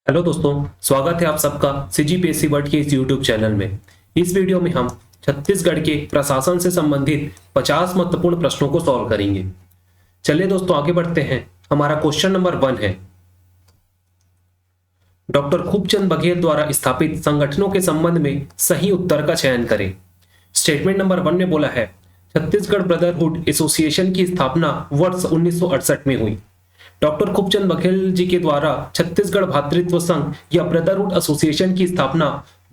Hello दोस्तों, स्वागत है आप सबका सीजीपीएससी वर्ड के इस यूट्यूब चैनल में। इस वीडियो में हम छत्तीसगढ़ के प्रशासन से संबंधित 50 महत्वपूर्ण प्रश्नों को सॉल्व करेंगे। चलिए दोस्तों आगे बढ़ते हैं। हमारा क्वेश्चन नंबर 1 है, डॉक्टर खूबचंद बघेल द्वारा स्थापित संगठनों के संबंध में सही उत्तर का चयन करें। स्टेटमेंट नंबर 1 में बोला है, छत्तीसगढ़ ब्रदरहुड एसोसिएशन की स्थापना वर्ष 1968 में हुई। डॉक्टर खूबचंद बघेल जी के द्वारा छत्तीसगढ़ भातृत्व संघ या ब्रदरहुड एसोसिएशन की स्थापना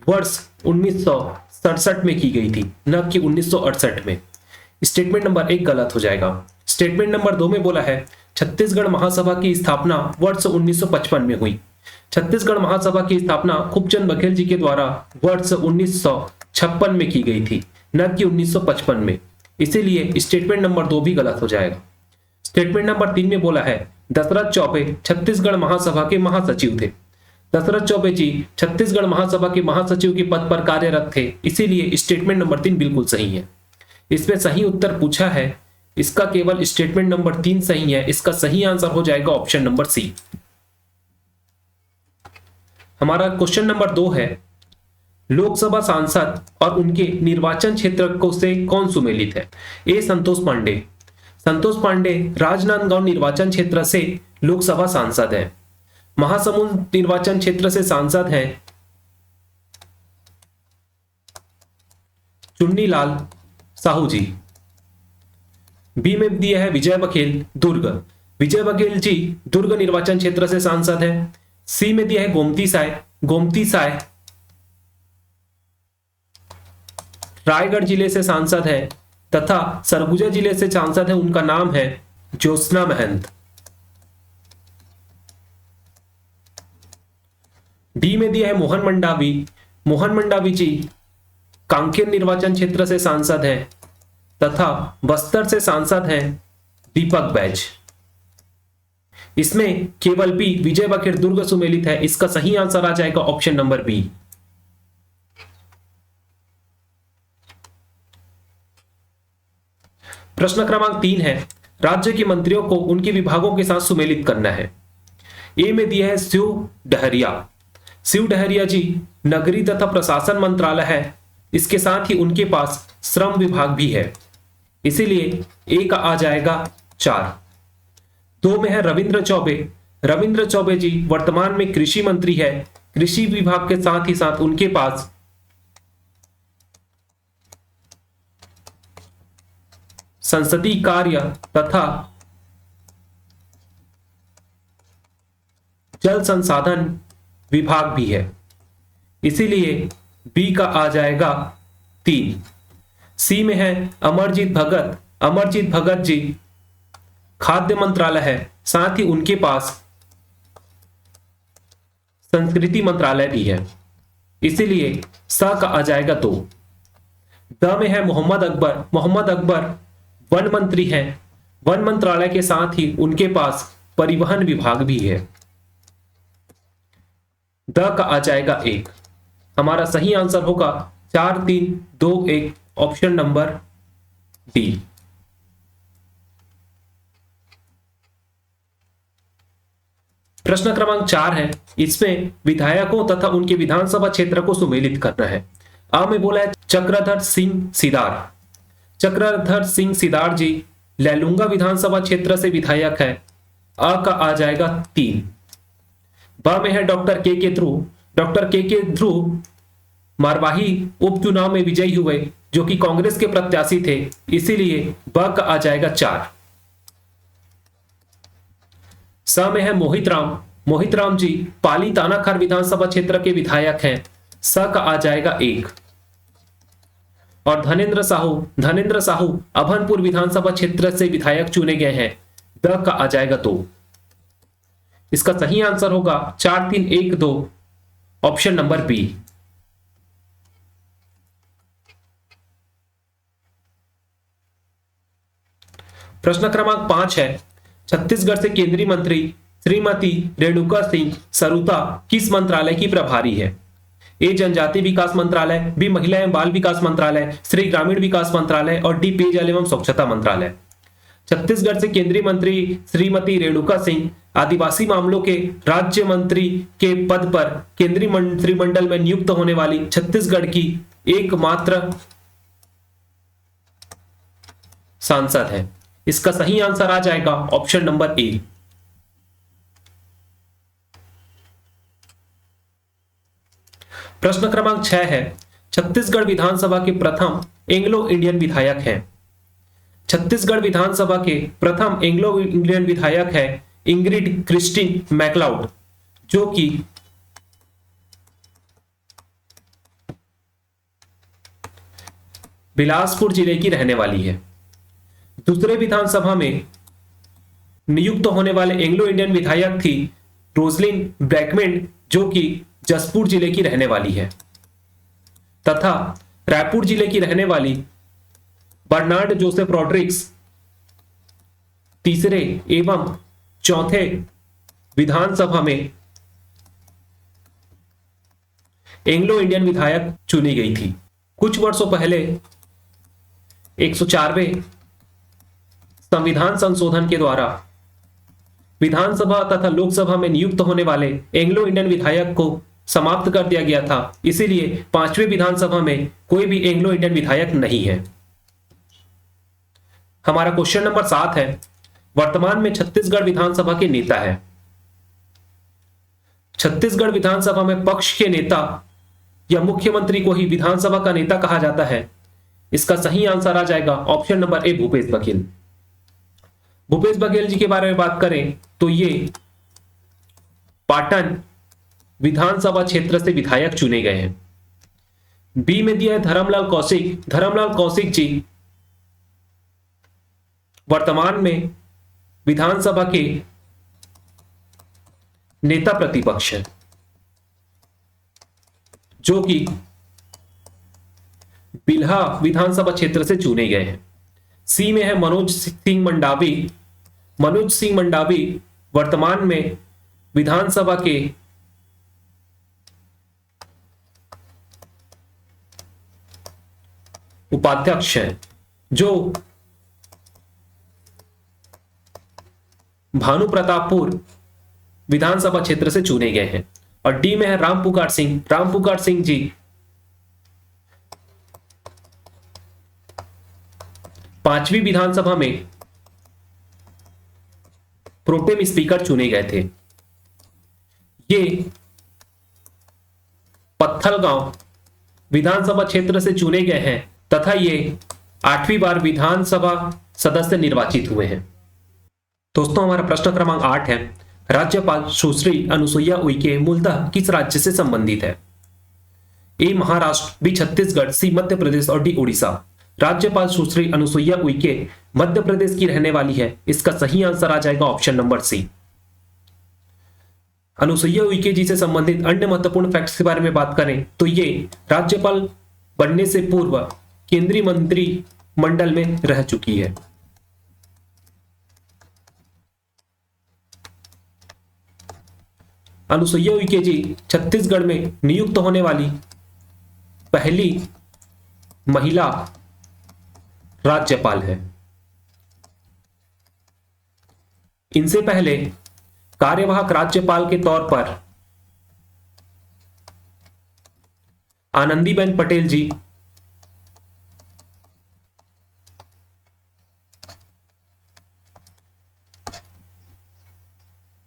वर्ष 1967 में की गई थी, न कि 1968 में। स्टेटमेंट नंबर 1 गलत हो जाएगा। स्टेटमेंट नंबर 2 में बोला है, छत्तीसगढ़ महासभा की स्थापना वर्ष 1955 में हुई। छत्तीसगढ़ महासभा की स्थापना खूबचंद बघेल जी के द्वारा वर्ष 1956 में की गई थी, न कि 1955 में। इसीलिए स्टेटमेंट नंबर 2 भी गलत हो जाएगा। स्टेटमेंट नंबर 3 में बोला है, दशरथ चौबे छत्तीसगढ़ महासभा के महासचिव थे। दशरथ चौबे जी छत्तीसगढ़ महासभा के महासचिव के पद पर कार्यरत थे, इसीलिए स्टेटमेंट नंबर 3 बिल्कुल सही है। इसमें सही उत्तर पूछा है, इसका केवल स्टेटमेंट नंबर 3 सही है। इसका सही आंसर हो जाएगा ऑप्शन नंबर सी। हमारा क्वेश्चन नंबर 2 है, लोकसभा सांसद और उनके निर्वाचन क्षेत्र को से कौन सुमेलित है? ए संतोष पांडे। संतोष पांडे राजनांदगांव निर्वाचन क्षेत्र से लोकसभा सांसद हैं। महासमुंद निर्वाचन क्षेत्र से सांसद हैं चुन्नीलाल साहू जी। बी में दिया है विजय बघेल, दुर्ग। विजय बघेल जी दुर्ग निर्वाचन क्षेत्र से सांसद हैं। सी में दिया है गोमती साय। गोमती साय रायगढ़ जिले से सांसद है तथा सरगुजा जिले से सांसद है, उनका नाम है ज्योत्सना महंत। डी में दिया है मोहन मंडावी। मोहन मंडावी जी कांकेर निर्वाचन क्षेत्र से सांसद हैं तथा बस्तर से सांसद हैं दीपक बैज। इसमें केवल बी विजय बघेल दुर्ग सुमेलित है। इसका सही आंसर आ जाएगा ऑप्शन नंबर बी। प्रश्न क्रमांक 3 है, राज्य के मंत्रियों को उनके विभागों के साथ सुमेलित करना है। ए में दिया है शिव डहरिया। शिव डहरिया जी नगरीय तथा प्रशासन मंत्रालय है, इसके साथ ही उनके पास श्रम विभाग भी है, इसीलिए ए का आ जाएगा 4। 2 में है रविंद्र चौबे। रविंद्र चौबे जी वर्तमान में कृषि मंत्री है, कृषि विभाग के साथ ही साथ उनके पास संसदीय कार्य तथा जल संसाधन विभाग भी है, इसीलिए बी का आ जाएगा 3। सी में है अमरजीत भगत। अमरजीत भगत जी खाद्य मंत्रालय है, साथ ही उनके पास संस्कृति मंत्रालय भी है, इसीलिए स का आ जाएगा 2। द में है मोहम्मद अकबर। मोहम्मद अकबर वन मंत्री हैं, वन मंत्रालय के साथ ही उनके पास परिवहन विभाग भी है। द का आ जाएगा 1। हमारा सही आंसर होगा 4 3 2 1 ऑप्शन नंबर डी। प्रश्न क्रमांक 4 है, इसमें विधायकों तथा उनके विधानसभा क्षेत्र को सुमेलित करना है। आ में बोला है चक्रधर सिंह सिदार। चक्रधर सिंह सिदार जी लैलूंगा विधानसभा क्षेत्र से विधायक है, अ का आ जाएगा 3। ब में है डॉक्टर के ध्रुव। डॉक्टर के ध्रुव मारवाही उपचुनाव में विजयी हुए, जो कि कांग्रेस के प्रत्याशी थे, इसीलिए ब का आ जाएगा 4। स में है मोहित राम। मोहित राम जी पाली तानाखार विधानसभा क्षेत्र के विधायक हैं, स का आ जाएगा 1। और धनेन्द्र साहू अभनपुर विधानसभा क्षेत्र से विधायक चुने गए हैं, द का आ जाएगा 2। इसका सही आंसर होगा 4 3 1 2 ऑप्शन नंबर बी। प्रश्न क्रमांक 5 है, छत्तीसगढ़ से केंद्रीय मंत्री श्रीमती रेणुका सिंह सरुता किस मंत्रालय की प्रभारी है? ए जनजातीय विकास मंत्रालय, बी महिला एवं बाल विकास मंत्रालय, सी ग्रामीण विकास मंत्रालय और डी पेयजल एवं स्वच्छता मंत्रालय। छत्तीसगढ़ से केंद्रीय मंत्री श्रीमती रेणुका सिंह आदिवासी मामलों के राज्य मंत्री के पद पर केंद्रीय मंत्रिमंडल में नियुक्त होने वाली छत्तीसगढ़ की एकमात्र सांसद है। इसका सही आंसर आ जाएगा ऑप्शन नंबर ए। प्रश्न क्रमांक 6 है, छत्तीसगढ़ विधानसभा के प्रथम एंग्लो इंडियन विधायक हैं। छत्तीसगढ़ विधानसभा के प्रथम एंग्लो इंडियन विधायक है इंग्रिड क्रिस्टिन मैकलाउड, जो कि बिलासपुर जिले की रहने वाली है। दूसरे विधानसभा में नियुक्त होने वाले एंग्लो इंडियन विधायक थी रोजलिन ब्रैकमेंट, जो कि जसपुर जिले की रहने वाली है, तथा रायपुर जिले की रहने वाली बर्नार्ड जोसेफ रॉड्रिक्स तीसरे एवं चौथे विधानसभा में एंग्लो इंडियन विधायक चुनी गई थी। कुछ वर्षों पहले 104वें संविधान संशोधन के द्वारा विधानसभा तथा लोकसभा में नियुक्त होने वाले एंग्लो इंडियन विधायक को समाप्त कर दिया गया था, इसीलिए 5वें विधानसभा में कोई भी एंग्लो इंडियन विधायक नहीं है। हमारा क्वेश्चन नंबर 7 है, वर्तमान में छत्तीसगढ़ विधानसभा के नेता है। छत्तीसगढ़ विधानसभा में पक्ष के नेता या मुख्यमंत्री को ही विधानसभा का नेता कहा जाता है। इसका सही आंसर आ जाएगा option number A, Bhupesh Baghel. Bhupesh Baghel ji के बारे में बात करें तो ये पाटन विधानसभा क्षेत्र से विधायक चुने गए हैं। बी में दिया है धर्मलाल कौशिक। धर्मलाल कौशिक जी वर्तमान में विधानसभा के नेता प्रतिपक्ष है, जो कि बिल्हा विधानसभा क्षेत्र से चुने गए हैं। सी में है मनोज सिंह मंडावी। मनोज सिंह मंडावी वर्तमान में विधानसभा के उपाध्यक्ष हैं, जो भानु प्रतापपुर विधानसभा क्षेत्र से चुने गए हैं। और डी में है रामपुकार सिंह। रामपुकार सिंह जी 5वीं विधानसभा में प्रोटेम स्पीकर चुने गए थे। ये पत्थलगांव विधानसभा क्षेत्र से चुने गए हैं तथा ये 8वीं बार विधानसभा सदस्य निर्वाचित हुए हैं। दोस्तों, हमारा प्रश्न क्रमांक 8 है, राज्यपाल सुश्री अनुसुईया उइके मूलतः किस राज्य से संबंधित है? ए महाराष्ट्र, बी छत्तीसगढ़, सी मध्य प्रदेश और डी उड़ीसा। राज्यपाल सुश्री अनुसुईया उइके मध्य प्रदेश की रहने वाली है। इसका सही आंसर आ जाएगा option number C. Anusuiya Uikey ji से संबंधित अन्य महत्वपूर्ण फैक्ट्स के बारे में बात करें तो ये राज्यपाल बनने से पूर्व केंद्रीय मंत्री मंडल में रह चुकी है। अनुसुईया उइके जी छत्तीसगढ़ में नियुक्त होने वाली पहली महिला राज्यपाल है। इनसे पहले कार्यवाहक राज्यपाल के तौर पर आनंदीबेन पटेल जी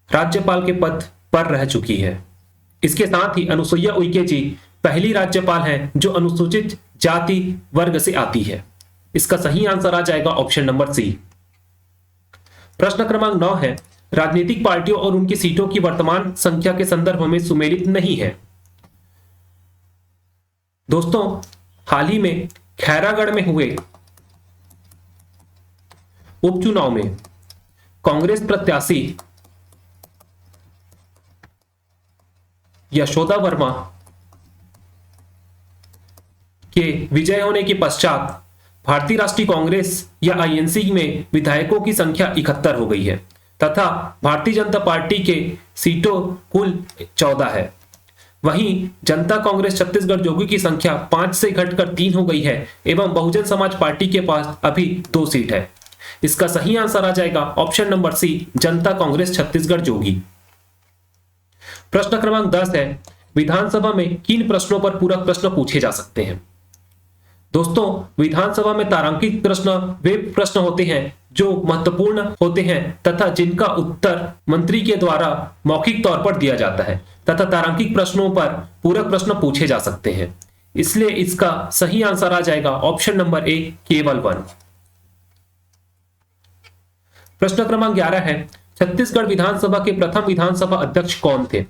राज्यपाल के पद पर रह चुकी है। इसके साथ ही अनुसुईया उइके जी पहली राज्यपाल हैं जो अनुसूचित जाति वर्ग से आती है। इसका सही आंसर आ जाएगा ऑप्शन नंबर सी। प्रश्न क्रमांक 9 है, राजनीतिक पार्टियों और उनकी सीटों की वर्तमान संख्या के संदर्भ में सुमेलित नहीं है। दोस्तों, हाल ही में खैरागढ़ में हुए उपचुनाव में कांग्रेस प्रत्याशी यशोदा वर्मा के विजय होने के पश्चात भारतीय राष्ट्रीय कांग्रेस या आईएनसी में विधायकों की संख्या 71 हो गई है तथा भारतीय जनता पार्टी के सीटों कुल 14 है। वहीं जनता कांग्रेस छत्तीसगढ़ जोगी की संख्या 5 से घटकर 3 हो गई है एवं बहुजन समाज पार्टी के पास अभी 2 सीट है। इसका सही आंसर आ जाएगा ऑप्शन नंबर सी, जनता कांग्रेस छत्तीसगढ़ जोगी। प्रश्न क्रमांक 10 है, विधानसभा में किन प्रश्नों पर पूरक प्रश्न पूछे जा सकते हैं? दोस्तों, विधानसभा में तारांकित प्रश्न वे प्रश्न होते हैं जो महत्वपूर्ण होते हैं तथा जिनका उत्तर मंत्री के द्वारा मौखिक तौर पर दिया जाता है तथा तारांकित प्रश्नों पर पूरक प्रश्न पूछे जा सकते हैं। इसलिए इसका सही आंसर आ जाएगा ऑप्शन नंबर ए, केवल 1। प्रश्न क्रमांक 11 है, छत्तीसगढ़ विधानसभा के प्रथम विधानसभा अध्यक्ष कौन थे?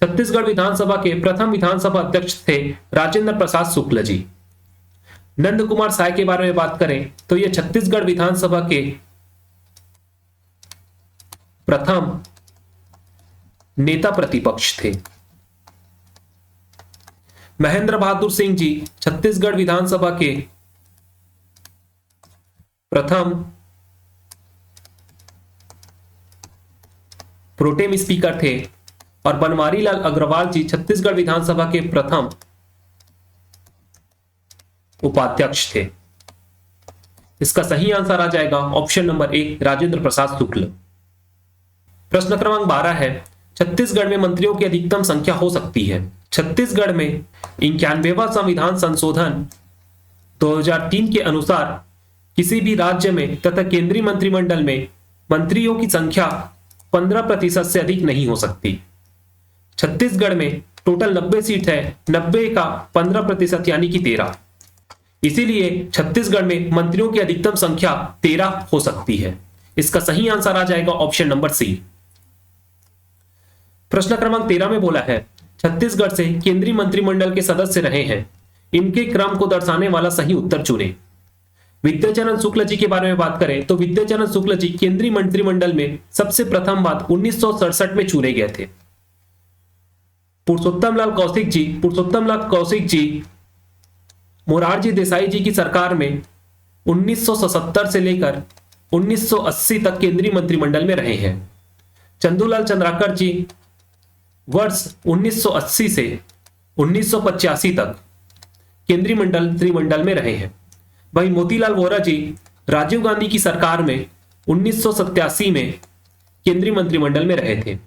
छत्तीसगढ़ विधानसभा के प्रथम विधानसभा अध्यक्ष थे राजेंद्र प्रसाद शुक्ल जी। नंद कुमार साय के बारे में बात करें तो ये छत्तीसगढ़ विधानसभा के प्रथम नेता प्रतिपक्ष थे। महेंद्र बहादुर सिंह जी छत्तीसगढ़ विधानसभा के प्रथम प्रोटेम स्पीकर थे और बनवारी लाल अग्रवाल जी छत्तीसगढ़ विधानसभा के प्रथम उपाध्यक्ष थे। इसका सही आंसर आ जाएगा ऑप्शन नंबर ए, राजेंद्र प्रसाद शुक्ल। प्रश्न क्रमांक 12 है, छत्तीसगढ़ में मंत्रियों की अधिकतम संख्या हो सकती है? छत्तीसगढ़ में 91वां संविधान संशोधन 2003 के अनुसार किसी भी राज्य में तथा केंद्रीय मंत्रिमंडल में मंत्रियों की संख्या 15% से अधिक नहीं हो सकती। छत्तीसगढ़ में टोटल 90 सीट है, 90 का 15% यानी कि 13। इसीलिए छत्तीसगढ़ में मंत्रियों की अधिकतम संख्या 13 हो सकती है। इसका सही आंसर आ जाएगा ऑप्शन नंबर सी। प्रश्न क्रमांक 13 में बोला है, छत्तीसगढ़ से केंद्रीय मंत्रिमंडल के सदस्य रहे हैं, इनके क्रम को दर्शाने वाला सही उत्तर चुनें। विद्याचरण शुक्ल जी के बारे में बात करें तो विद्याचरण शुक्ल जी केंद्रीय मंत्रिमंडल में सबसे प्रथम बार 1967 में चुने गए थे। पुरुषोत्तम लाल कौशिक जी मोरारजी देसाई जी की सरकार में 1977 से लेकर 1980 तक केंद्रीय मंत्रिमंडल में रहे हैं। चंदूलाल चंद्राकर जी वर्ष 1980 से 1985 तक केंद्रीय मंत्रिमंडल में रहे हैं। वहीं मोतीलाल वोरा जी राजीव गांधी की सरकार में 1987 में केंद्रीय मंत्रिमंडल में रहे थे।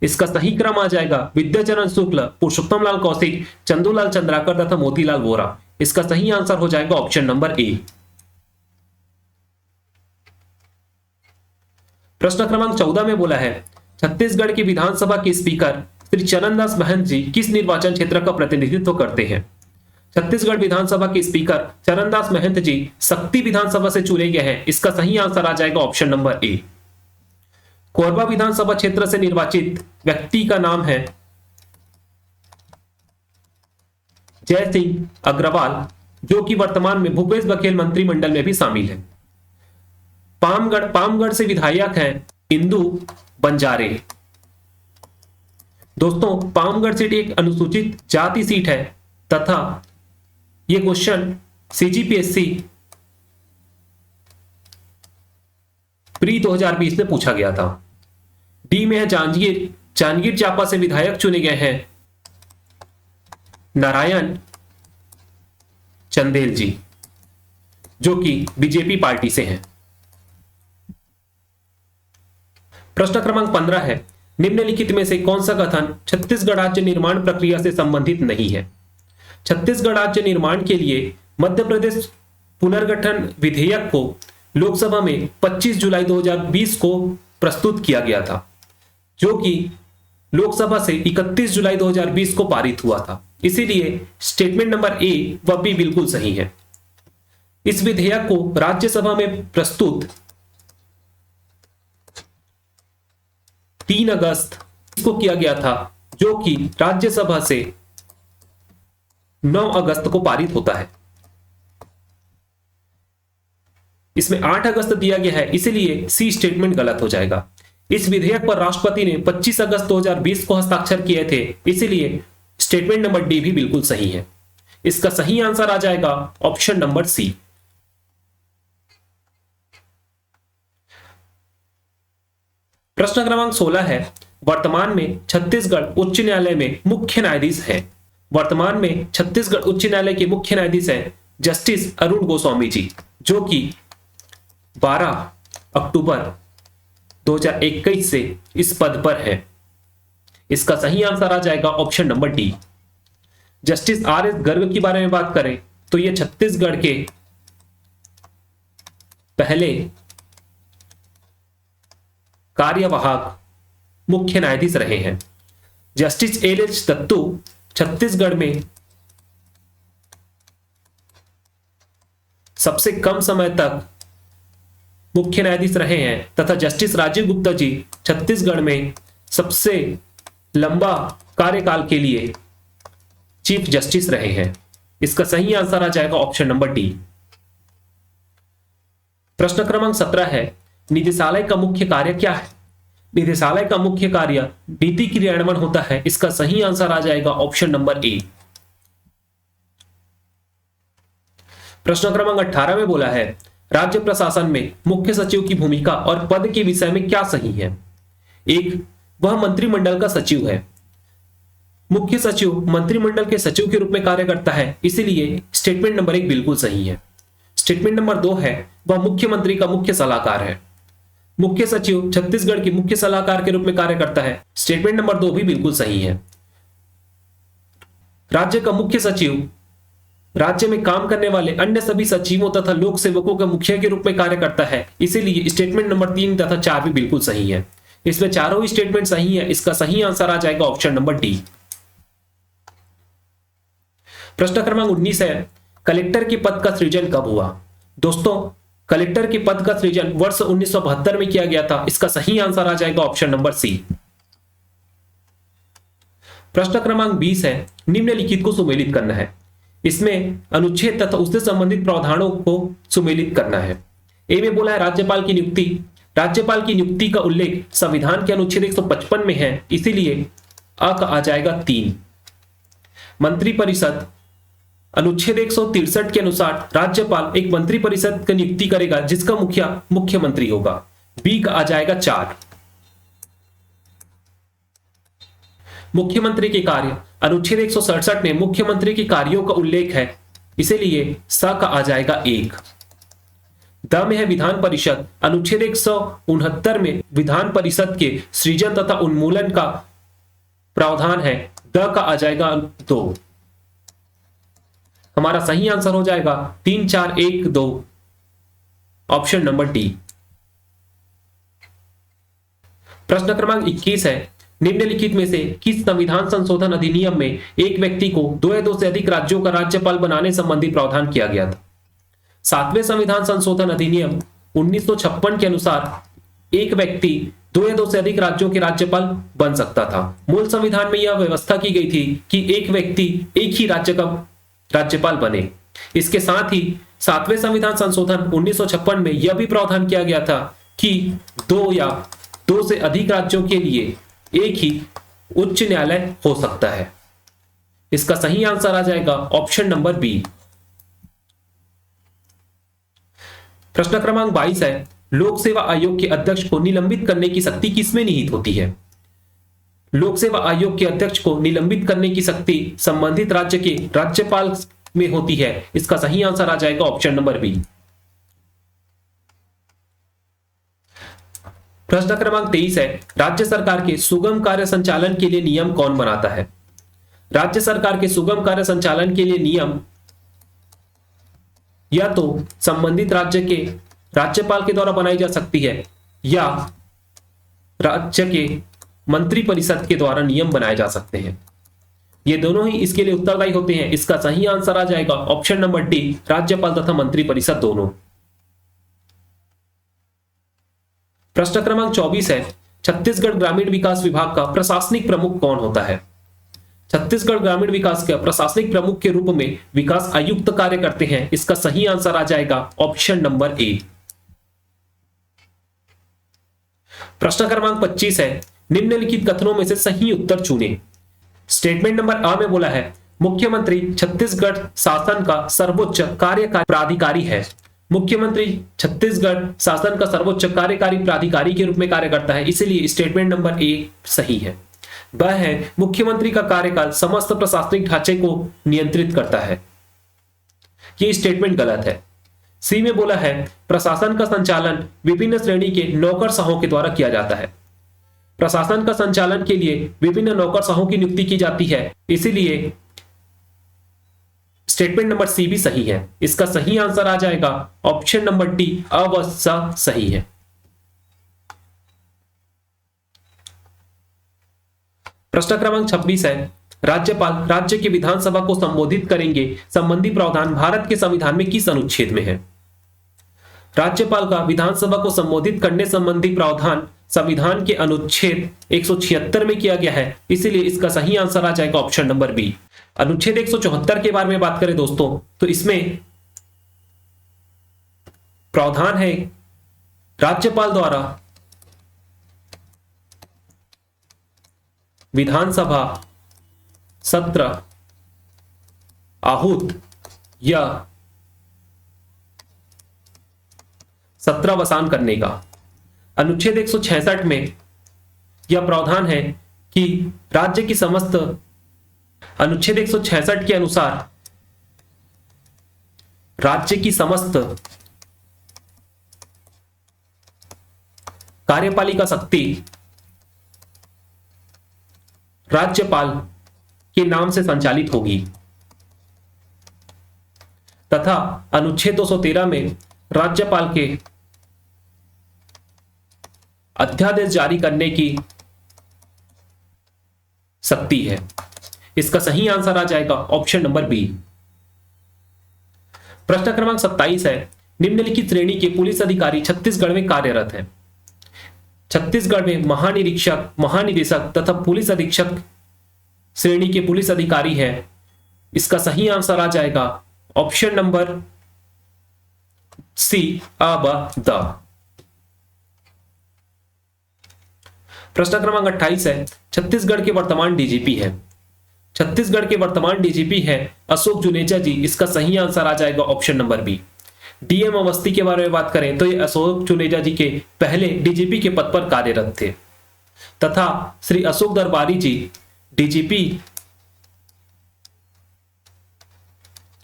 इसका सही क्रम आ जाएगा विद्याचरण शुक्ल, पुरुषोत्तम लाल कौशिक, चंदूलाल चंद्राकर तथा मोतीलाल वोरा। इसका सही आंसर हो जाएगा ऑप्शन नंबर ए। प्रश्न क्रमांक 14 में बोला है, छत्तीसगढ़ की विधानसभा के स्पीकर श्री चरणदास महंत जी किस निर्वाचन क्षेत्र का प्रतिनिधित्व करते हैं? छत्तीसगढ़ विधानसभा के स्पीकर चरणदास महंत जी शक्ति विधानसभा से चुने गए हैं। इसका सही आंसर आ जाएगा ऑप्शन नंबर ए। कोरबा विधानसभा क्षेत्र से निर्वाचित व्यक्ति का नाम है जय सिंह अग्रवाल, जो कि वर्तमान में भूपेश बघेल मंत्रिमंडल में भी शामिल है। पामगढ़ से विधायक हैं इंदु बंजारे। दोस्तों, पामगढ़ सीट एक अनुसूचित जाति सीट है तथा यह क्वेश्चन सीजीपीएससी प्री 2020 में पूछा गया था। डी में है जांजगीर चांपा से विधायक चुने गए हैं नारायण चंदेल जी, जो कि बीजेपी पार्टी से हैं। प्रश्न क्रमांक 15 है, निम्नलिखित में से कौन सा कथन छत्तीसगढ़ राज्य निर्माण प्रक्रिया से संबंधित नहीं है? छत्तीसगढ़ राज्य निर्माण के लिए मध्य प्रदेश पुनर्गठन विधेयक को लोकसभा में 25 जुलाई 2020 को प्रस्तुत किया गया था, जो कि लोकसभा से 31 जुलाई 2020 को पारित हुआ था। इसीलिए स्टेटमेंट नंबर ए व बी बिल्कुल सही है। इस विधेयक को राज्यसभा में प्रस्तुत 3 अगस्त को किया गया था, जो कि राज्यसभा से 9 अगस्त को पारित होता है। इसमें 8 अगस्त दिया गया है, इसीलिए सी स्टेटमेंट गलत हो जाएगा। इस विधेयक पर राष्ट्रपति ने 25 अगस्त 2020 को हस्ताक्षर किए थे, इसीलिए स्टेटमेंट नंबर डी भी बिल्कुल सही है। इसका सही आंसर आ जाएगा ऑप्शन नंबर सी। प्रश्न क्रमांक 16 है, वर्तमान में छत्तीसगढ़ उच्च न्यायालय में मुख्य न्यायाधीश हैं। वर्तमान में छत्तीसगढ़ उच्च न्यायालय के मुख्य न्यायाधीश हैं जस्टिस अरुण गोस्वामी जी, जो कि 12 अक्टूबर 2021 से इस पद पर है। इसका सही आंसर आ जाएगा option number D. Justice R S Garg के बारे में बात करें तो ये छत्तीसगढ़ के पहले कार्यवाहक मुख्य न्यायाधीश रहे हैं। Justice L H Dattu Chhattisgarh में सबसे कम समय तक मुख्य न्यायाधीश रहे हैं तथा जस्टिस राजीव गुप्ता जी छत्तीसगढ़ में सबसे लंबा कार्यकाल के लिए चीफ जस्टिस रहे हैं। इसका सही आंसर आ जाएगा ऑप्शन नंबर डी। प्रश्न क्रमांक 17 है, निदेशालय का मुख्य कार्य क्या है? निदेशालय का मुख्य कार्य नीति क्रियान्वयन होता है। इसका सही आंसर आ जाएगा ऑप्शन नंबर ए। प्रश्न क्रमांक 18 में बोला है, राज्य प्रशासन में मुख्य सचिव की भूमिका और पद के विषय में क्या सही है? एक, वह मंत्रिमंडल का सचिव है। मुख्य सचिव मंत्रिमंडल के सचिव के रूप में कार्य करता है, इसीलिए स्टेटमेंट नंबर 1 बिल्कुल सही है। स्टेटमेंट नंबर 2 है, वह मुख्यमंत्री का मुख्य सलाहकार है। मुख्य सचिव छत्तीसगढ़ के मुख्य सलाहकार के रूप में कार्य करता है। स्टेटमेंट नंबर 2 भी बिल्कुल सही है। राज्य का मुख्य सचिव राज्य में काम करने वाले अन्य सभी सचिवों तथा लोक सेवकों के मुखिया के रूप में कार्य करता है, इसीलिए स्टेटमेंट नंबर 3 तथा 4 भी बिल्कुल सही है। इसमें चारों ही स्टेटमेंट सही है। इसका सही आंसर आ जाएगा ऑप्शन नंबर डी। प्रश्न क्रमांक 19 है, कलेक्टर के पद का सृजन कब हुआ? दोस्तों, कलेक्टर के पद का सृजन वर्ष 1972 में किया गया था। इसका सही आंसर आ जाएगा ऑप्शन नंबर सी। प्रश्न क्रमांक 20 है, निम्नलिखित को सुमेलित करना है। इसमें अनुच्छेद तथा उससे संबंधित प्रावधानों को सुमेलित करना है। ए में बोला है राज्यपाल की नियुक्ति। राज्यपाल की नियुक्ति का उल्लेख संविधान के अनुच्छेद 155 में है, इसीलिए अ का आ जाएगा 3। मंत्रिपरिषद अनुच्छेद 163 के अनुसार राज्यपाल एक मंत्रिपरिषद की नियुक्ति करेगा जिसका मुखिया मुख्यमंत्री होगा। बी का आ जाएगा 4। मुख्यमंत्री के कार्य अनुच्छेद 167 में मुख्यमंत्री के कार्यों का उल्लेख है, इसीलिए स का आ जाएगा 1। द में है विधान परिषद। अनुच्छेद 169 में विधान परिषद के सृजन तथा उन्मूलन का प्रावधान है। द का आ जाएगा 2। हमारा सही आंसर हो जाएगा 3, 4, 1, 2 ऑप्शन नंबर डी। प्रश्न क्रमांक 21 है, निम्नलिखित में से किस संविधान संशोधन अधिनियम में एक व्यक्ति को 2 या 2 से अधिक राज्यों का राज्यपाल बनाने संबंधी प्रावधान किया गया था? 7वें संविधान संशोधन अधिनियम 1956 के अनुसार एक व्यक्ति 2 या 2 से अधिक राज्यों के राज्यपाल बन सकता था। मूल संविधान में यह व्यवस्था की गई थी कि एक व्यक्ति एक ही राज्य का राज्यपाल बने। इसके साथ ही 7वें संविधान संशोधन 1956 में यह भी प्रावधान किया गया था कि 2 या 2 से अधिक राज्यों के लिए एक ही उच्च न्यायालय हो सकता है। इसका सही आंसर आ जाएगा ऑप्शन नंबर बी। प्रश्न क्रमांक 22 है, लोक सेवा आयोग के अध्यक्ष को निलंबित करने की शक्ति किसमें निहित होती है? लोक सेवा आयोग के अध्यक्ष को निलंबित करने की शक्ति संबंधित राज्य के राज्यपाल में होती है। इसका सही आंसर आ जाएगा ऑप्शन नंबर बी। प्रश्न क्रमांक 23 है, राज्य सरकार के सुगम कार्य संचालन के लिए नियम कौन बनाता है? राज्य सरकार के सुगम कार्य संचालन के लिए नियम या तो संबंधित राज्य के राज्यपाल के द्वारा बनाई जा सकती है या राज्य के मंत्रिपरिषद के द्वारा नियम बनाए जा सकते हैं। ये दोनों ही इसके लिए उत्तरदायी होते हैं। इसका सही आंसर आ जाएगा ऑप्शन नंबर डी, राज्यपाल तथा मंत्रिपरिषद दोनों। प्रश्न क्रमांक 24 है, छत्तीसगढ़ ग्रामीण विकास विभाग का प्रशासनिक प्रमुख कौन होता है? छत्तीसगढ़ ग्रामीण विकास के प्रशासनिक प्रमुख के रूप में विकास आयुक्त कार्य करते हैं। इसका सही आंसर आ जाएगा ऑप्शन नंबर ए। प्रश्न क्रमांक 25 है, निम्नलिखित कथनों में से सही उत्तर चुनें। स्टेटमेंट नंबर आ में बोला है, मुख्यमंत्री छत्तीसगढ़ शासन का सर्वोच्च कार्यकारी प्राधिकारी है। मुख्यमंत्री छत्तीसगढ़ शासन का सर्वोच्च कार्यकारी प्राधिकारी के रूप में कार्य करता है, इसलिए स्टेटमेंट नंबर ए सही है। वह है, मुख्यमंत्री का कार्यकाल समस्त प्रशासनिक ढांचे को नियंत्रित करता है। यह स्टेटमेंट गलत है। सी में बोला है प्रशासन का संचालन विभिन्न श्रेणी के नौकरशाहों के द्वारा किया जाता है। प्रशासन का संचालन के लिए विभिन्न नौकरशाहों की नियुक्ति की जाती है, इसीलिए स्टेटमेंट नंबर सी भी सही है। इसका सही आंसर आ जाएगा ऑप्शन नंबर डी, अ व स सही है। प्रश्न क्रमांक 26 है, राज्यपाल राज्य की विधानसभा को संबोधित करेंगे संबंधी प्रावधान भारत के संविधान में किस अनुच्छेद में है? राज्यपाल का विधानसभा को संबोधित करने संबंधी प्रावधान संविधान के अनुच्छेद 176 में किया गया है, इसीलिए इसका सही आंसर आ जाएगा ऑप्शन नंबर बी। अनुच्छेद 174 के बारे में बात करें दोस्तों, तो इसमें प्रावधान है राज्यपाल द्वारा विधानसभा सत्र आहूत या सत्रावसान करने का। अनुच्छेद 166 में यह प्रावधान है कि राज्य की समस्त, अनुच्छेद 166 के अनुसार राज्य की समस्त कार्यपालिका शक्ति राज्यपाल के नाम से संचालित होगी तथा अनुच्छेद 213 में राज्यपाल के अध्यादेश जारी करने की शक्ति है। इसका सही आंसर आ जाएगा ऑप्शन नंबर बी। प्रश्न क्रमांक 27 है, निम्नलिखित श्रेणी के पुलिस अधिकारी छत्तीसगढ़ में कार्यरत हैं। छत्तीसगढ़ में महानिरीक्षक, महानिदेशक तथा पुलिस अधीक्षक श्रेणी के पुलिस अधिकारी हैं। इसका सही आंसर आ जाएगा ऑप्शन नंबर सी, अ ब द। प्रश्न क्रमांक 28 है, छत्तीसगढ़ के वर्तमान डीजीपी है। छत्तीसगढ़ के वर्तमान डीजीपी है अशोक जुनेजा जी। इसका सही आंसर आ जाएगा option number B. DM Awasthi के बारे में बात करें तो ये अशोक जुनेजा जी के पहले डीजीपी के पद पर कार्यरत थे तथा श्री अशोक दरबारी जी डीजीपी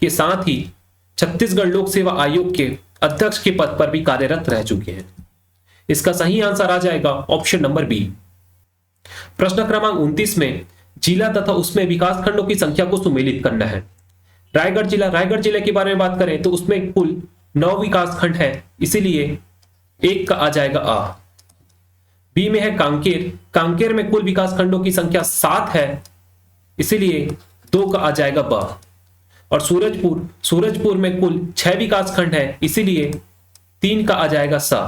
के साथ ही छत्तीसगढ़ लोक सेवा आयोग के अध्यक्ष के पद पर भी कार्यरत रह चुके हैं। इसका सही आंसर आ जाएगा ऑप्शन नंबर बी। प्रश्न क्रमांक 29 में जिला तथा उसमें विकास खंडों की संख्या को सुमेलित करना है। रायगढ़ जिले के बारे में बात करें तो उसमें कुल 9 विकास खंड है, इसीलिए 1 का आ जाएगा आ। बी में है कांकेर में कुल विकास खंडों की संख्या 7 है, इसीलिए 2 का आ जाएगा ब। और सूरजपुर में कुल 6 विकास खंड है, इसीलिए 3 का आ जाएगा सा।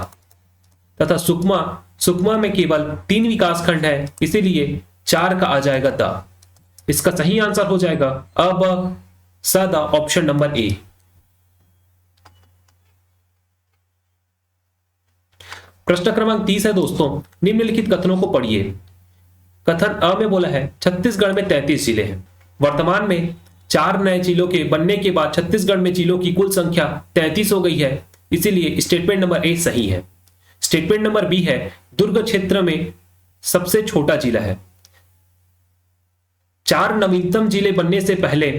तथा सुकमा में केवल 3 विकास खंड है, इसीलिए 4 का आ जाएगा द। इसका सही आंसर हो जाएगा अब सदा ऑप्शन नंबर ए। प्रश्न क्रमांक 30 है दोस्तों, निम्नलिखित कथनों को पढ़िए। कथन अ में बोला है छत्तीसगढ़ में 33 जिले हैं। वर्तमान में 4 नए जिलों के बनने के बाद छत्तीसगढ़ में जिलों की कुल संख्या 33 हो गई है, इसीलिए स्टेटमेंट नंबर ए सही है। स्टेटमेंट नंबर बी है दुर्ग क्षेत्र में सबसे छोटा जिला है। 4 नवीनतम जिले बनने से पहले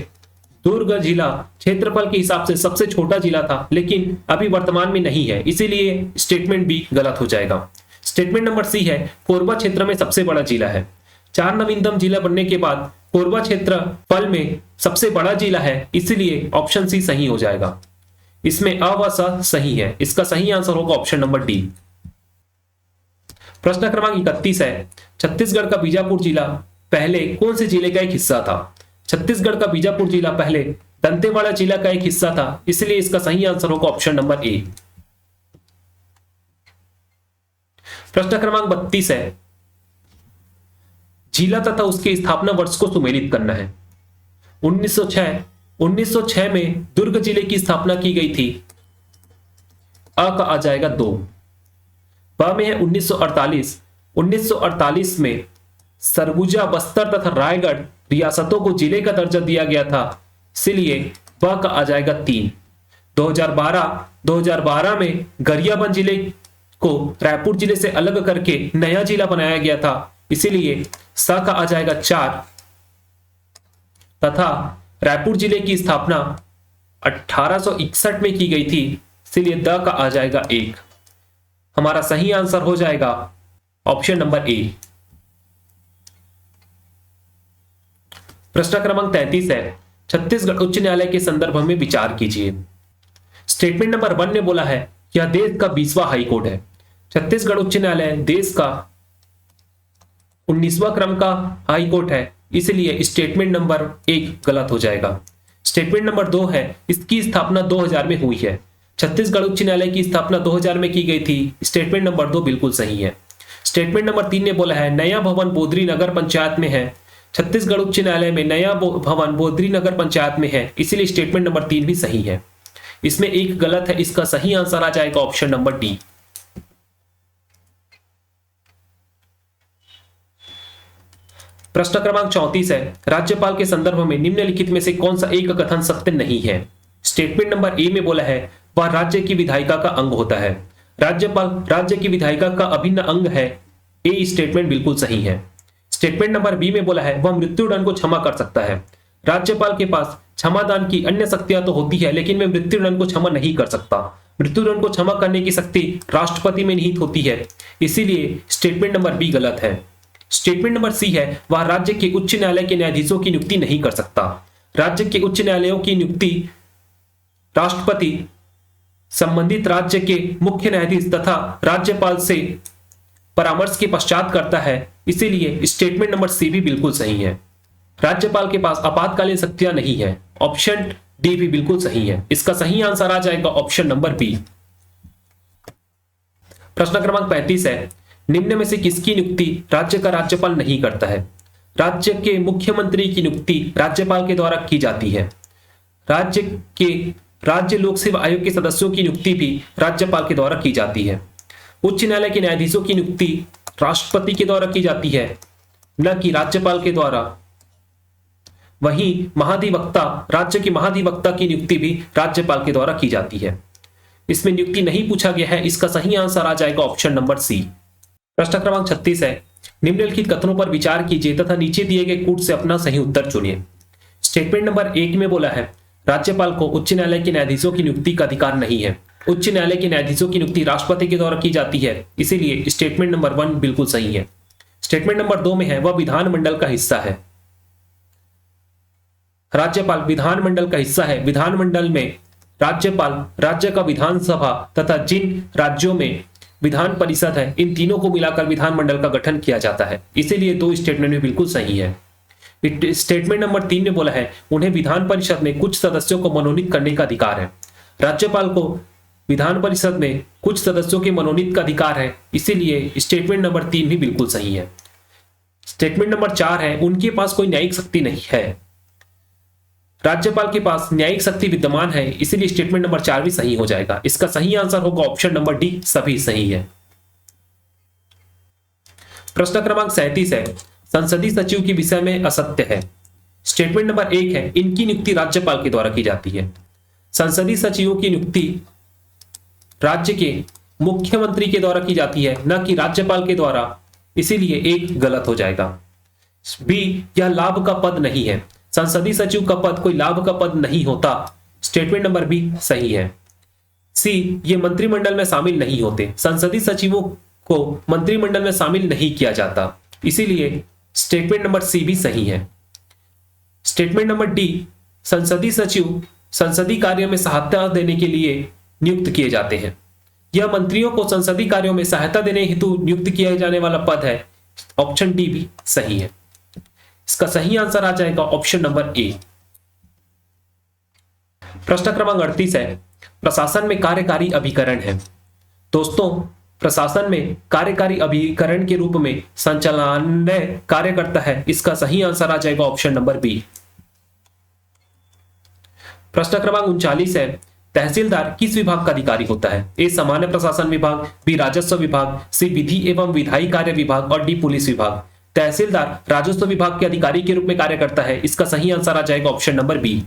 दुर्ग जिला क्षेत्रफल के हिसाब से सबसे छोटा जिला था, लेकिन अभी वर्तमान में नहीं है, इसीलिए स्टेटमेंट बी गलत हो जाएगा। स्टेटमेंट नंबर सी है कोरबा क्षेत्र में सबसे बड़ा जिला है। 4 नवीनतम जिला बनने के बाद कोरबा क्षेत्रफल में सबसे बड़ा जिला है, इसीलिए ऑप्शन सी सही हो जाएगा। इसमें अ व स सही है। इसका सही आंसर होगा ऑप्शन नंबर डी। प्रश्न क्रमांक 31 है, छत्तीसगढ़ का बीजापुर जिला पहले कौन से जिले का एक हिस्सा था? छत्तीसगढ़ का बीजापुर जिला पहले दंतेवाड़ा जिला का एक हिस्सा था, इसलिए इसका सही आंसर होगा ऑप्शन नंबर ए। प्रश्न क्रमांक 32 है, जिला तथा उसके स्थापना वर्ष को सुमेलित करना है। 1906 में दुर्ग जिले की स्थापना की गई थी। अ का आ जाएगा 2। ब में है 1948। 1948 में सरगुजा, बस्तर तथा रायगढ़ रियासतों को जिले का दर्जा दिया गया था, इसलिए ब का आ जाएगा 3। 2012 में गरियाबंद जिले को रायपुर जिले से अलग करके नया जिला बनाया गया था, इसीलिए स का आ जाएगा 4 तथा रायपुर जिले की स्थापना 1861 में की गई थी, इसलिए द का आ जाएगा 1। हमारा सही आंसर हो जाएगा ऑप्शन नंबर ए। प्रश्न क्रमांक 33 है, छत्तीसगढ़ उच्च न्यायालय के संदर्भ में विचार कीजिए। स्टेटमेंट नंबर 1 ने बोला है यह देश का 20वां हाईकोर्ट है। छत्तीसगढ़ उच्च न्यायालय देश का 19वां क्रम का हाईकोर्ट है, इसलिए स्टेटमेंट नंबर 1 गलत हो जाएगा। स्टेटमेंट नंबर 2 है, इसकी स्थापना 2000 में हुई है। छत्तीसगढ़ उच्च न्यायालय की स्थापना 2000 में की गई थी। स्टेटमेंट नंबर 2 बिल्कुल सही है। स्टेटमेंट नंबर 3 ने बोला है नया भवन बोदरी नगर पंचायत में है। छत्तीसगढ़ उच्च न्यायालय में नया भवन बोदरी नगर पंचायत में है, इसीलिए स्टेटमेंट नंबर 3 भी सही है। इसमें एक गलत है, इसका सही आंसर आ जाएगा ऑप्शन नंबर डी। प्रश्न क्रमांक 34 है, राज्यपाल के संदर्भ में निम्नलिखित में से कौन सा एक कथन सत्य नहीं है। स्टेटमेंट नंबर ए में बोला है वह राज्य की विधायिका का अंग होता है। राज्यपाल राज्य की विधायिका का अभिन्न अंग है। ए स्टेटमेंट बिल्कुल सही है। स्टेटमेंट नंबर बी में बोला है वह मृत्युदंड को क्षमा कर सकता है। राज्यपाल के पास क्षमादान की अन्य शक्तियां तो होती है, लेकिन वह मृत्युदंड को क्षमा नहीं कर सकता। मृत्युदंड को क्षमा करने की शक्ति राष्ट्रपति में निहित होती है, इसीलिए स्टेटमेंट नंबर बी गलत है। स्टेटमेंट नंबर सी है वह राज्य के उच्च न्यायालय के न्यायाधीशों की नियुक्ति नहीं कर सकता। राज्य के उच्च न्यायालयों की नियुक्ति राष्ट्रपति संबंधित राज्य के मुख्य न्यायाधीश तथा राज्यपाल से परामर्श के पश्चात करता है, इसीलिए स्टेटमेंट नंबर सी भी बिल्कुल सही है। राज्यपाल के पास आपातकालीन शक्तियां नहीं है। ऑप्शन डी भी बिल्कुल सही है। इसका सही आंसर आ जाएगा ऑप्शन नंबर बी। प्रश्न क्रमांक 35 है, निम्न में से किसकी नियुक्ति राज्य का राज्यपाल नहीं करता है। राज्य के मुख्यमंत्री की नियुक्ति राज्यपाल के द्वारा की जाती है। राज्य लोक सेवा आयोग के सदस्यों की नियुक्ति भी राज्यपाल के द्वारा की जाती है। उच्च न्यायालय के न्यायाधीशों की नियुक्ति राष्ट्रपति के द्वारा की जाती है, न कि राज्यपाल के द्वारा। वहीं महाधिवक्ता राज्य के महाधिवक्ता की नियुक्ति भी राज्यपाल के द्वारा की जाती है। इसमें नियुक्ति नहीं पूछा गया है, इसका सही आंसर आ जाएगा ऑप्शन नंबर सी। प्रश्न क्रमांक 36 है, निम्नलिखित कथनों पर विचार कीजिए तथा नीचे दिए गए कूट से अपना सही उत्तर चुनिए। स्टेटमेंट नंबर 1 में बोला है राज्यपाल को उच्च न्यायालय के न्यायाधीशों की नियुक्ति का अधिकार नहीं है। उच्च न्यायालय के न्यायाधीशों की नियुक्ति राष्ट्रपति के द्वारा की जाती है, इसीलिए स्टेटमेंट नंबर 1 बिल्कुल सही है। स्टेटमेंट नंबर 2 में है वह विधानमंडल का हिस्सा है। राज्यपाल विधानमंडल का हिस्सा है। विधानमंडल में राज्यपाल राज्य का विधानसभा तथा जिन राज्यों में विधान परिषद है, इन तीनों को मिलाकर विधानमंडल का गठन किया जाता है, इसीलिए 2 स्टेटमेंट में बिल्कुल सही है। स्टेटमेंट नंबर 3 में बोला है उन्हें विधान परिषद में कुछ सदस्यों को मनोनीत करने का अधिकार है। राज्यपाल को विधान परिषद में कुछ सदस्यों के मनोनीत का अधिकार है, इसीलिए स्टेटमेंट नंबर 3 भी बिल्कुल सही है। स्टेटमेंट नंबर 4 है उनके पास कोई न्यायिक शक्ति नहीं है। राज्यपाल के पास न्यायिक शक्ति विद्यमान है, इसीलिए स्टेटमेंट नंबर 4 भी सही हो जाएगा। इसका सही आंसर होगा ऑप्शन नंबर डी, सभी सही है। प्रश्न क्रमांक 37 है, संसदीय सचिव के विषय में असत्य है। स्टेटमेंट नंबर 1 है इनकी नियुक्ति राज्यपाल के द्वारा की जाती है। संसदीय सचिवों की नियुक्ति राज्य के मुख्यमंत्री के द्वारा की जाती है, न कि राज्यपाल के द्वारा, इसीलिए 1 गलत हो जाएगा। बी, यह लाभ का पद नहीं है। संसदीय सचिव का पद कोई लाभ का पद नहीं होता। स्टेटमेंट नंबर बी सही है। सी, ये मंत्रिमंडल में शामिल नहीं होते। संसदीय सचिवों को मंत्रिमंडल में शामिल नहीं किया जाता, इसीलिए स्टेटमेंट नंबर सी भी सही है। स्टेटमेंट नंबर डी, संसदीय सचिव संसदीय कार्य में सहायता देने के लिए नियुक्त किए जाते हैं। यह मंत्रियों को संसदीय कार्यों में सहायता देने हेतु नियुक्त किया जाने वाला पद है। ऑप्शन डी भी सही है। इसका सही आंसर आ जाएगा ऑप्शन नंबर ए। प्रश्न क्रमांक 38 है, प्रशासन में कार्यकारी अभिकरण है। दोस्तों, प्रशासन में कार्यकारी अभिकरण के रूप में संचालनालय कार्य करता है। इसका सही आंसर आ जाएगा ऑप्शन नंबर बी। प्रश्न क्रमांक 39 है, तहसीलदार किस विभाग का अधिकारी होता है। ए, सामान्य प्रशासन विभाग, बी, राजस्व विभाग, सी, विधि एवं विधायी कार्य विभाग और डी, पुलिस विभाग। तहसीलदार राजस्व विभाग के अधिकारी के रूप में कार्य करता है। इसका सही आंसर आ जाएगा ऑप्शन नंबर बी।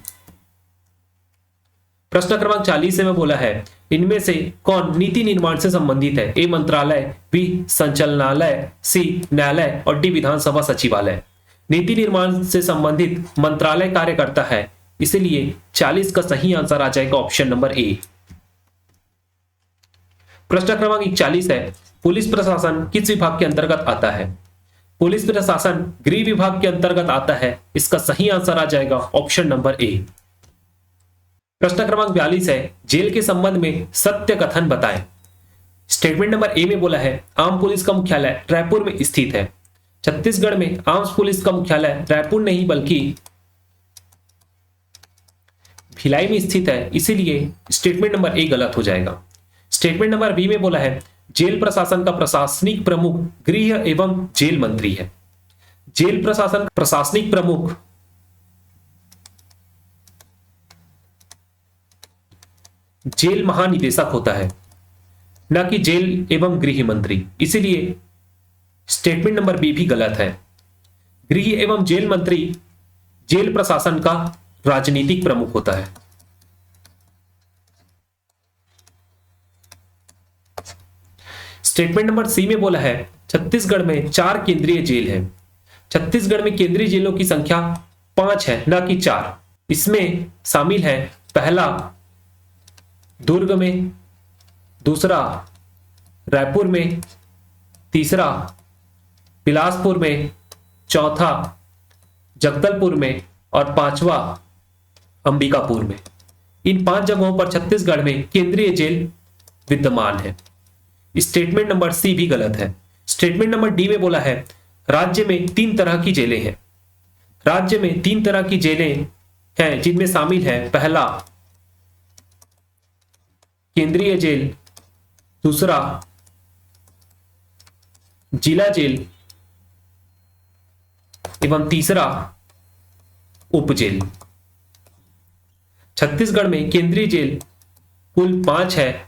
प्रश्न क्रमांक 40 में बोला है इनमें से कौन नीति निर्माण से संबंधित है। ए, मंत्रालय, बी, संचालनालय, सी, न्यायालय और डी, विधानसभा सचिवालय। नीति निर्माण से संबंधित मंत्रालय कार्य करता है, इसलिए 40 का सही आंसर आ जाएगा ऑप्शन नंबर ए। प्रश्न क्रमांक 41 है, पुलिस प्रशासन किस विभाग के अंतर्गत आता है? पुलिस प्रशासन गृह विभाग के अंतर्गत आता है। इसका सही आंसर आ जाएगा ऑप्शन नंबर ए। प्रश्न क्रमांक 42 है, जेल के संबंध में सत्य कथन बताएं। स्टेटमेंट नंबर ए में बोला है, आम पुलिस का मुख्यालय रायपुर में स्थित है। छत्तीसगढ़ में आर्म्स पुलिस का मुख्यालय रायपुर नहीं बल्कि भिलाई में स्थित है, इसीलिए स्टेटमेंट नंबर ए गलत हो जाएगा। स्टेटमेंट नंबर बी में बोला है, जेल प्रशासन का प्रशासनिक प्रमुख गृह एवं जेल मंत्री है। जेल प्रशासन प्रशासनिक प्रमुख जेल महानिदेशक होता है, न कि जेल एवं गृह मंत्री, इसीलिए स्टेटमेंट नंबर बी भी गलत है। गृह एवं जेल मंत्री जेल प्रशासन का राजनीतिक प्रमुख होता है। स्टेटमेंट नंबर सी में बोला है, छत्तीसगढ़ में 4 केंद्रीय जेल है। छत्तीसगढ़ में केंद्रीय जेलों की संख्या 5 है, न कि 4। इसमें शामिल है, पहला दुर्ग में, दूसरा रायपुर में, तीसरा बिलासपुर में, चौथा जगदलपुर में और 5वां अंबिकापुर में। इन 5 जगहों पर छत्तीसगढ़ में केंद्रीय जेल विद्यमान है। स्टेटमेंट नंबर सी भी गलत है। स्टेटमेंट नंबर डी में बोला है, राज्य में 3 तरह की जेलें हैं। राज्य में 3 तरह की जेलें हैं, जिनमें शामिल है, पहला केंद्रीय जेल, दूसरा जिला जेल एवं तीसरा उप जेल। छत्तीसगढ़ में केंद्रीय जेल कुल 5 है,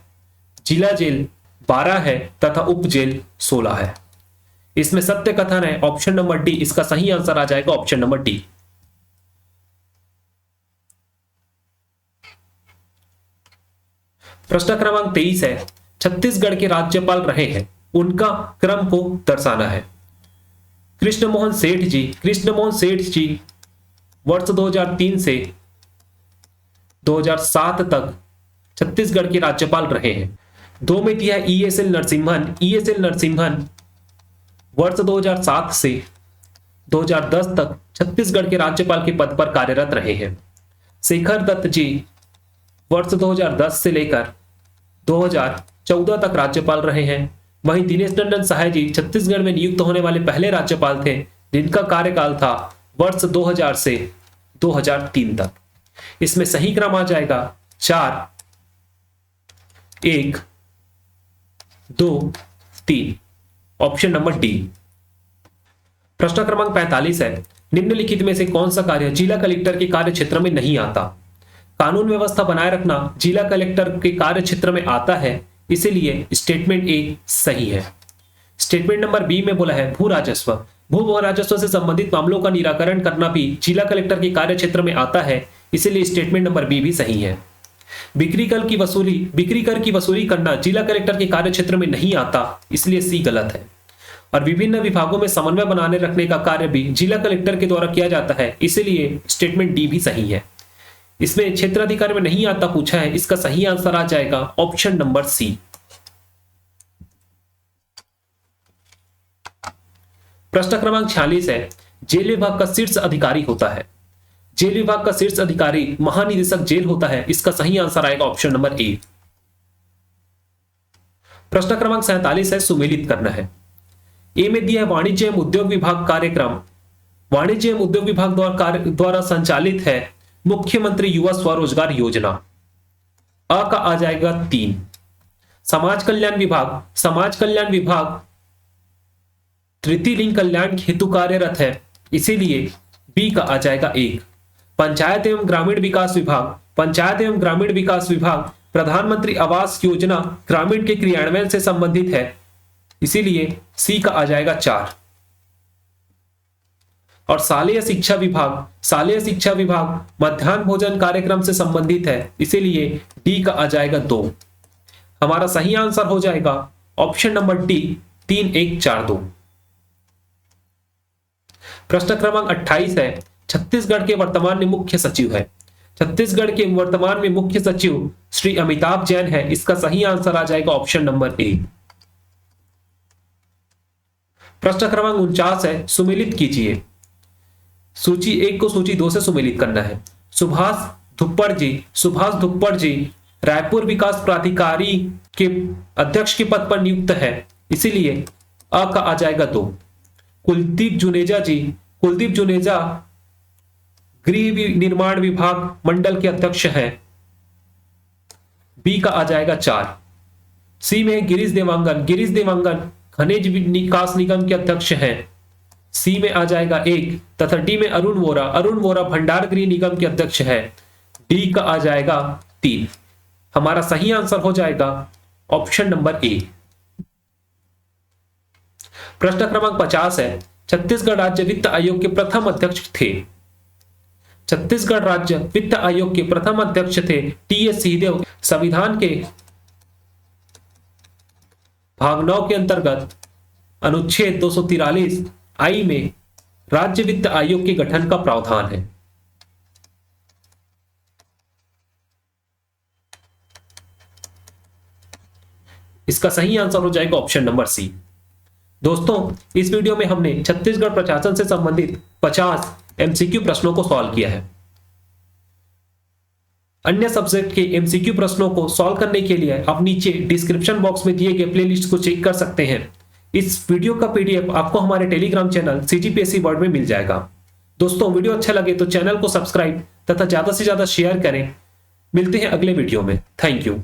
जिला जेल 12 है तथा उप जेल 16 है। इसमें सत्य कथन है ऑप्शन नंबर डी। इसका सही आंसर आ जाएगा ऑप्शन नंबर डी। प्रश्न क्रमांक 23 है, छत्तीसगढ़ के राज्यपाल रहे हैं, उनका क्रम को दर्शाना है। कृष्णमोहन सेठ जी। कृष्णमोहन सेठ जी वर्ष 2003 से 2007 तक छत्तीसगढ़ के राज्यपाल रहे हैं। 2 में दिया ESL नरसिम्हन। ESL नरसिम्हन वर्ष 2007 से 2010 तक छत्तीसगढ़ के राज्यपाल के पद पर कार्यरत रहे हैं। शेखर दत्त जी वर्ष 2010 से लेकर 2014 तक राज्यपाल रहे हैं। वहीं दिनेश नंदन सहाय जी छत्तीसगढ़ में नियुक्त होने वाले पहले राज्यपाल थे, जिनका कार्यकाल था वर्ष 2000 से 2003 तक। इसमें सही क्रम आ जाएगा 4 1 2 3, ऑप्शन नंबर डी। प्रश्न क्रमांक 45 है, निम्नलिखित में से कौन सा कार्य जिला कलेक्टर के कार्य क्षेत्र में नहीं आता? कानून व्यवस्था बनाए रखना जिला कलेक्टर के कार्य क्षेत्र में आता है, इसीलिए स्टेटमेंट ए सही है। स्टेटमेंट नंबर बी में बोला है, भू राजस्व। भू राजस्व से संबंधित मामलों का निराकरण करना भी जिला कलेक्टर के कार्य क्षेत्र में आता है, इसीलिए स्टेटमेंट नंबर बी भी सही है। बिक्री कर की वसूली करना जिला कलेक्टर के कार्य क्षेत्र में नहीं आता, इसलिए सी गलत है। और विभिन्न विभागों में समन्वय बनाने रखने का कार्य भी जिला कलेक्टर के द्वारा किया जाता है, इसीलिए स्टेटमेंट डी भी सही है। इसमें क्षेत्राधिकार में नहीं आता पूछा है, इसका सही आंसर आ जाएगा ऑप्शन नंबर सी। प्रश्न क्रमांक 46 है, जेल विभाग का शीर्ष अधिकारी होता है। जेल विभाग का शीर्ष अधिकारी महानिदेशक जेल होता है, इसका सही आंसर आएगा ऑप्शन नंबर ए। प्रश्न क्रमांक 47 है, सुमेलित करना है। ए में दिया है, वाणिज्य एवं उद्योग विभाग कार्यक्रम वाणिज्य एवं उद्योग विभाग द्वारा संचालित है मुख्यमंत्री युवा स्वरोजगार योजना। अ का आ जाएगा 3। समाज कल्याण विभाग तृतीय लिंग कल्याण हेतु कार्यरत है, इसीलिए बी का आ जाएगा 1। पंचायत एवं ग्रामीण विकास विभाग प्रधानमंत्री आवास योजना ग्रामीण के क्रियान्वयन से संबंधित है, इसीलिए सी का आ जाएगा 4। और शालेय शिक्षा विभाग मध्याह्न भोजन कार्यक्रम से संबंधित है, इसीलिए डी का आ जाएगा 2। हमारा सही आंसर हो जाएगा ऑप्शन नंबर डी 3142। प्रश्न क्रमांक 28 है, छत्तीसगढ़ के वर्तमान में मुख्य सचिव है। छत्तीसगढ़ के वर्तमान में मुख्य सचिव श्री अमिताभ जैन है। इसका सही आंसर आ जाएगा ऑप्शन नंबर ए। प्रश्न क्रमांक 49 है, सुमेलित कीजिए। सूची 1 को सूची 2 से सुमेलित करना है। सुभाष धुप्पड़ जी रायपुर विकास प्राधिकारी के अध्यक्ष के पद पर नियुक्त है, इसीलिए अ का आ जाएगा 2। कुलदीप जुनेजा गृह निर्माण विभाग मंडल के अध्यक्ष है, बी का आ जाएगा 4। सी में गिरीश देवांगन खनिज विकास निगम के अध्यक्ष हैं, सी में आ जाएगा 1। तथा डी में अरुण वोरा भंडार गृह निगम के अध्यक्ष है, डी का आ जाएगा 3। हमारा सही आंसर हो जाएगा ऑप्शन नंबर ए। प्रश्न क्रमांक 50 है, छत्तीसगढ़ राज्य वित्त आयोग के प्रथम अध्यक्ष थे। छत्तीसगढ़ राज्य वित्त आयोग के प्रथम अध्यक्ष थे टी.एस. सिंहदेव। संविधान के भाग 9 के अंतर्गत अनुच्छेद 243 आई में राज्य वित्त आयोग के गठन का प्रावधान है। इसका सही आंसर हो जाएगा ऑप्शन नंबर सी। दोस्तों, इस वीडियो में हमने छत्तीसगढ़ प्रशासन से संबंधित 50 एमसीक्यू प्रश्नों को सॉल्व किया है। अन्य सब्जेक्ट के एमसीक्यू प्रश्नों को सॉल्व करने के लिए आप नीचे डिस्क्रिप्शन बॉक्स में दिए गए प्लेलिस्ट को चेक कर सकते हैं। इस वीडियो का पीडीएफ आपको हमारे टेलीग्राम चैनल CGPSC वर्ल्ड में मिल जाएगा। दोस्तों, वीडियो अच्छा लगे तो चैनल को सब्सक्राइब तथा ज्यादा से ज्यादा शेयर करें। मिलते हैं अगले वीडियो में। Thank you.